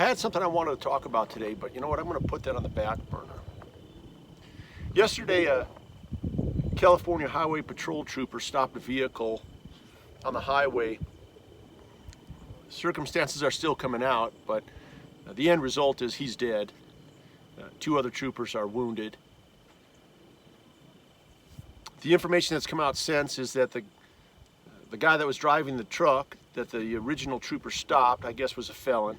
had something I wanted to talk about today, but you know what? I'm going to put that on the back burner. Yesterday, a California Highway Patrol trooper stopped a vehicle on the highway. Circumstances are still coming out, but the end result is he's dead. Two other troopers are wounded. The information that's come out since is that the guy that was driving the truck that the original trooper stopped, I guess, was a felon.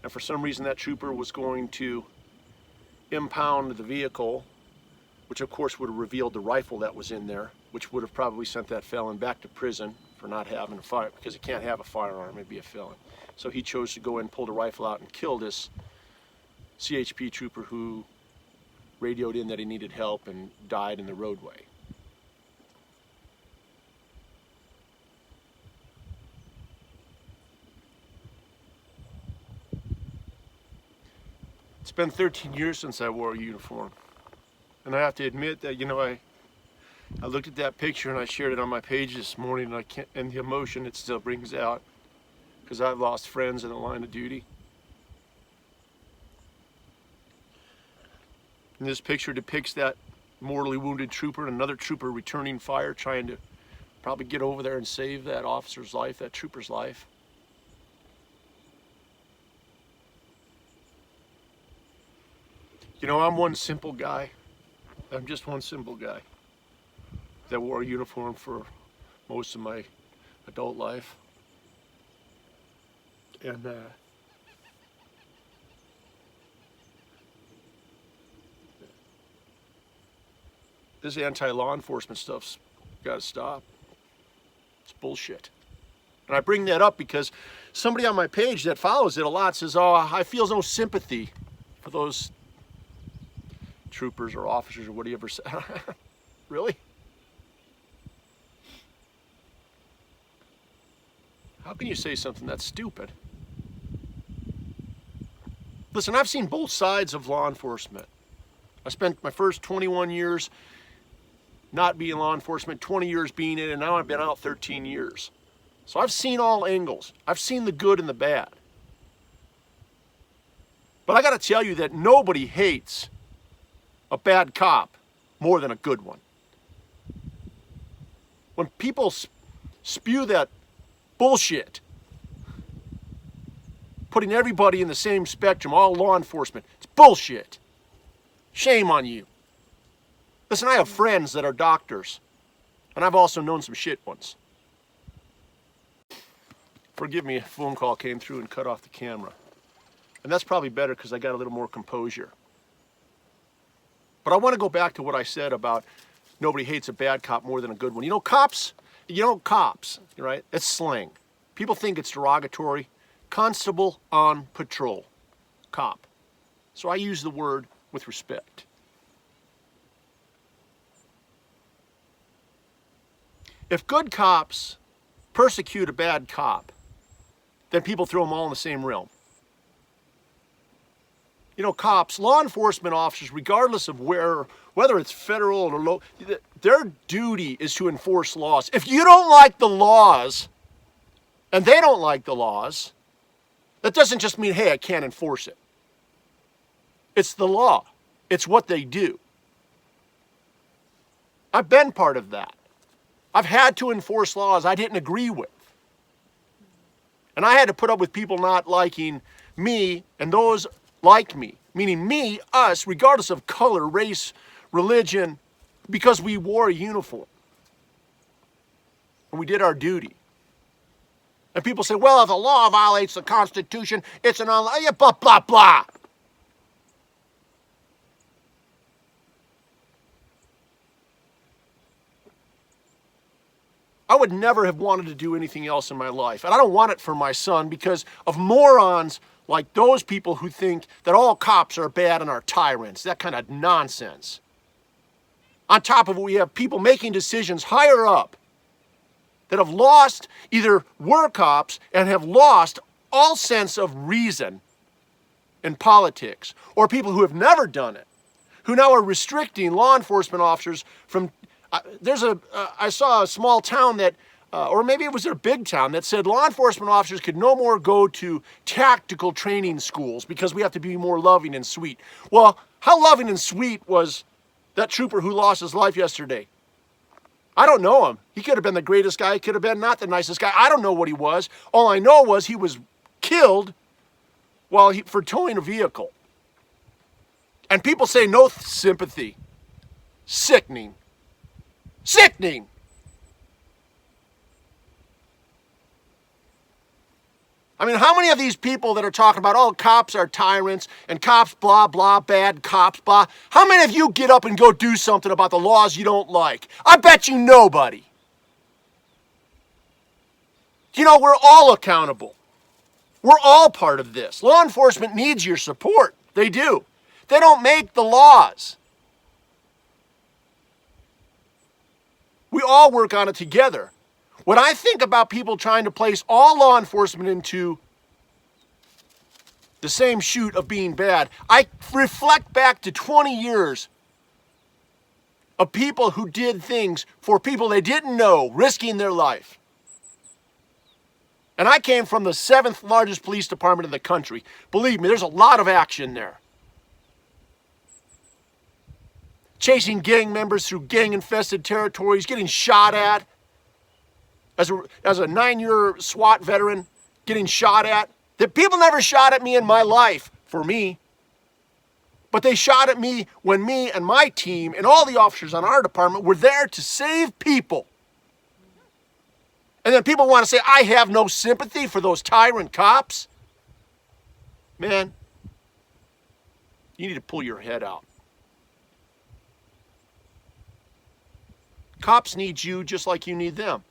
And for some reason that trooper was going to impound the vehicle, which of course would have revealed the rifle that was in there, which would have probably sent that felon back to prison for not having a fire, because he can't have a firearm, it'd be a felon. So he chose to go in and pull the rifle out and kill this CHP trooper who radioed in that he needed help and died in the roadway. It's been 13 years since I wore a uniform. And I have to admit that, you know, I looked at that picture and I shared it on my page this morning, and the emotion it still brings out, because I've lost friends in the line of duty. And this picture depicts that mortally wounded trooper and another trooper returning fire, trying to probably get over there and save that officer's life, that trooper's life. You know, I'm one simple guy. I'm just one simple guy that wore a uniform for most of my adult life. And this anti-law enforcement stuff's got to stop. It's bullshit. And I bring that up because somebody on my page that follows it a lot says, oh, I feel no sympathy for those troopers or officers or whatever. Really? How can you say something that's stupid? Listen, I've seen both sides of law enforcement. I spent my first 21 years not being law enforcement, 20 years being in, and now I've been out 13 years. So I've seen all angles. I've seen the good and the bad. But I got to tell you that nobody hates a bad cop more than a good one. When people spew that bullshit, putting everybody in the same spectrum, all law enforcement, it's bullshit. Shame on you. Listen, I have friends that are doctors, and I've also known some shit ones. Forgive me, a phone call came through and cut off the camera. And that's probably better because I got a little more composure. But I want to go back to what I said about nobody hates a bad cop more than a good one. You know, cops, right? It's slang. People think it's derogatory. Constable on patrol. Cop. So I use the word with respect. If good cops persecute a bad cop, then people throw them all in the same realm. You know, cops, law enforcement officers, regardless of whether it's federal or local, their duty is to enforce laws. If you don't like the laws, and they don't like the laws, that doesn't just mean, hey, I can't enforce it. It's the law. It's what they do. I've been part of that. I've had to enforce laws I didn't agree with. And I had to put up with people not liking me and those like me, meaning me, us, regardless of color, race, religion, because we wore a uniform. And we did our duty. And people say, well, if the law violates the Constitution, it's an blah, blah, blah. I would never have wanted to do anything else in my life. And I don't want it for my son because of morons like those people who think that all cops are bad and are tyrants. That kind of nonsense. On top of it, we have people making decisions higher up that have lost, either were cops and have lost all sense of reason in politics, or people who have never done it, who now are restricting law enforcement officers from, I saw a small town that or maybe it was a big town, that said law enforcement officers could no more go to tactical training schools because we have to be more loving and sweet. Well, how loving and sweet was that trooper who lost his life yesterday? I don't know him. He could have been the greatest guy. He could have been not the nicest guy. I don't know what he was. All I know was he was killed for towing a vehicle. And people say no sympathy. Sickening. Sickening. I mean, how many of these people that are talking about, oh, cops are tyrants and cops blah, blah, bad cops blah, how many of you get up and go do something about the laws you don't like? I bet you nobody. You know, we're all accountable. We're all part of this. Law enforcement needs your support. They do. They don't make the laws. We all work on it together. When I think about people trying to place all law enforcement into the same chute of being bad, I reflect back to 20 years of people who did things for people they didn't know, risking their life. And I came from the 7th largest police department in the country. Believe me, there's a lot of action there. Chasing gang members through gang-infested territories, getting shot at. As a 9-year SWAT veteran, getting shot at. The people never shot at me in my life, for me. But they shot at me when me and my team and all the officers on our department were there to save people. And then people want to say, I have no sympathy for those tyrant cops. Man, you need to pull your head out. Cops need you just like you need them.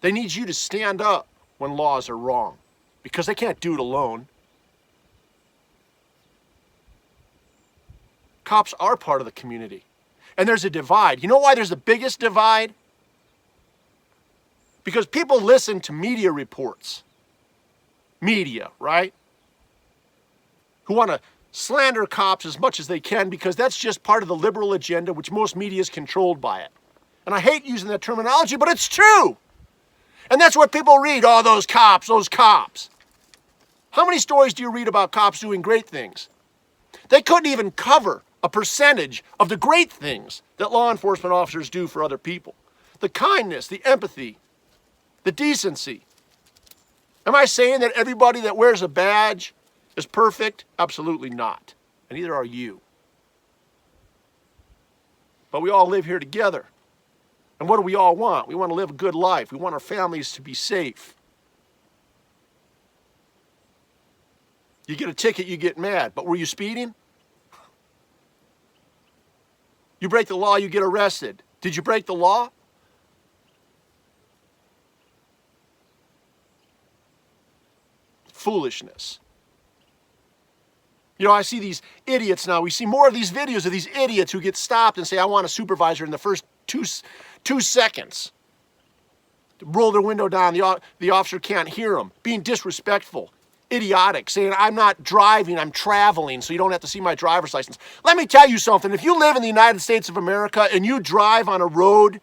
They need you to stand up when laws are wrong because they can't do it alone. Cops are part of the community. And there's a divide. You know why there's the biggest divide? Because people listen to media reports. Media, right? Who want to slander cops as much as they can because that's just part of the liberal agenda, which most media is controlled by it. And I hate using that terminology, but it's true. And that's what people read. Oh, those cops, those cops. How many stories do you read about cops doing great things? They couldn't even cover a percentage of the great things that law enforcement officers do for other people. The kindness, the empathy, the decency. Am I saying that everybody that wears a badge is perfect? Absolutely not. And neither are you. But we all live here together. And what do we all want? We want to live a good life. We want our families to be safe. You get a ticket, you get mad. But were you speeding? You break the law, you get arrested. Did you break the law? Foolishness. You know, I see these idiots now. We see more of these videos of these idiots who get stopped and say, I want a supervisor in the first two seconds. Roll their window down. The officer can't hear them. Being disrespectful. Idiotic. Saying, I'm not driving, I'm traveling, so you don't have to see my driver's license. Let me tell you something. If you live in the United States of America and you drive on a road,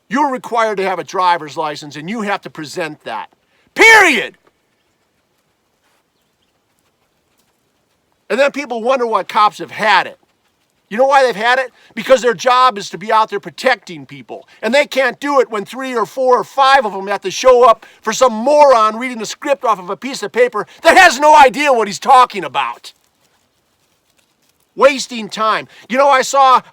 you're required to have a driver's license and you have to present that. Period. And then people wonder why cops have had it. You know why they've had it? Because their job is to be out there protecting people. And they can't do it when 3 or 4 or 5 of them have to show up for some moron reading a script off of a piece of paper that has no idea what he's talking about. Wasting time. You know, I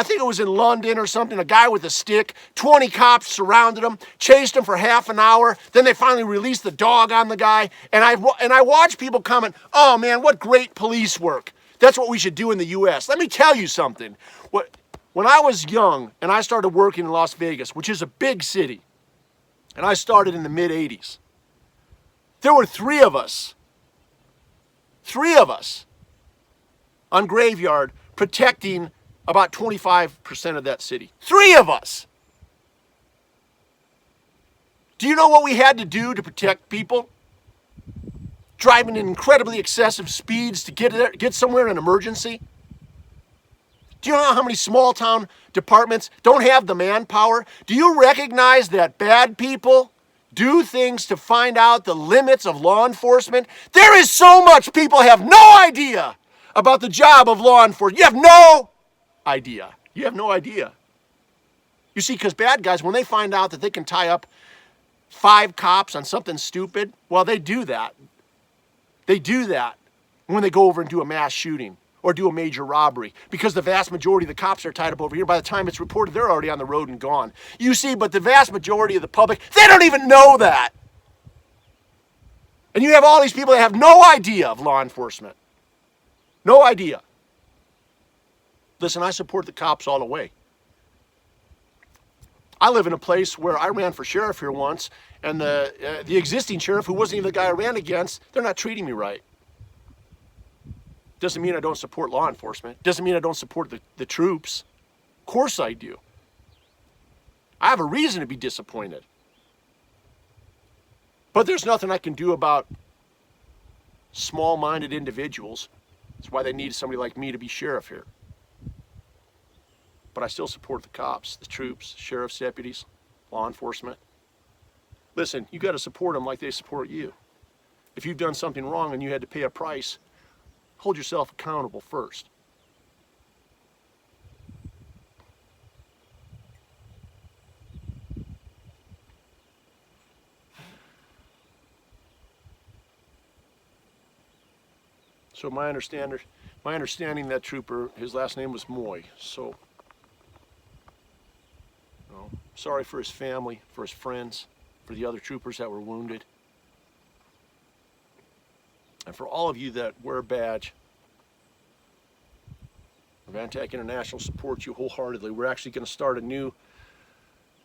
think it was in London or something, a guy with a stick, 20 cops surrounded him, chased him for half an hour, then they finally released the dog on the guy, and I watched people comment, oh man, what great police work. That's what we should do in the U.S. Let me tell you something. When I was young and I started working in Las Vegas, which is a big city, and I started in the mid-'80s, there were 3 of us on Graveyard protecting about 25% of that city. 3 of us. Do you know what we had to do to protect people? Driving in incredibly excessive speeds to get somewhere in an emergency? Do you know how many small town departments don't have the manpower? Do you recognize that bad people do things to find out the limits of law enforcement? There is so much people have no idea about the job of law enforcement. You have no idea. You have no idea. You see, because bad guys, when they find out that they can tie up 5 cops on something stupid, well, they do that. They do that when they go over and do a mass shooting or do a major robbery, because the vast majority of the cops are tied up over here. By the time it's reported, they're already on the road and gone. You see, but the vast majority of the public, they don't even know that. And you have all these people that have no idea of law enforcement. No idea. Listen, I support the cops all the way. I live in a place where I ran for sheriff here once, and the existing sheriff, who wasn't even the guy I ran against, they're not treating me right. Doesn't mean I don't support law enforcement. Doesn't mean I don't support the troops. Of course I do. I have a reason to be disappointed. But there's nothing I can do about small-minded individuals. That's why they need somebody like me to be sheriff here. But I still support the cops, the troops, sheriff's deputies, law enforcement. Listen, you got to support them like they support you. If you've done something wrong and you had to pay a price, hold yourself accountable first. So my understanding that trooper, his last name was Moy. So, sorry for his family, for his friends, for the other troopers that were wounded. And for all of you that wear a badge, Vantac International supports you wholeheartedly. We're actually going to start a new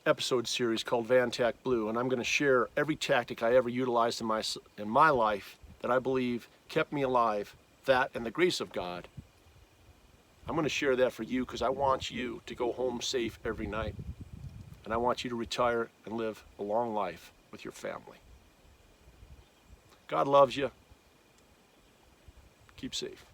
episode series called Vantac Blue, and I'm going to share every tactic I ever utilized in my life that I believe kept me alive, that and the grace of God. I'm going to share that for you because I want you to go home safe every night, and I want you to retire and live a long life with your family. God loves you. Keep safe.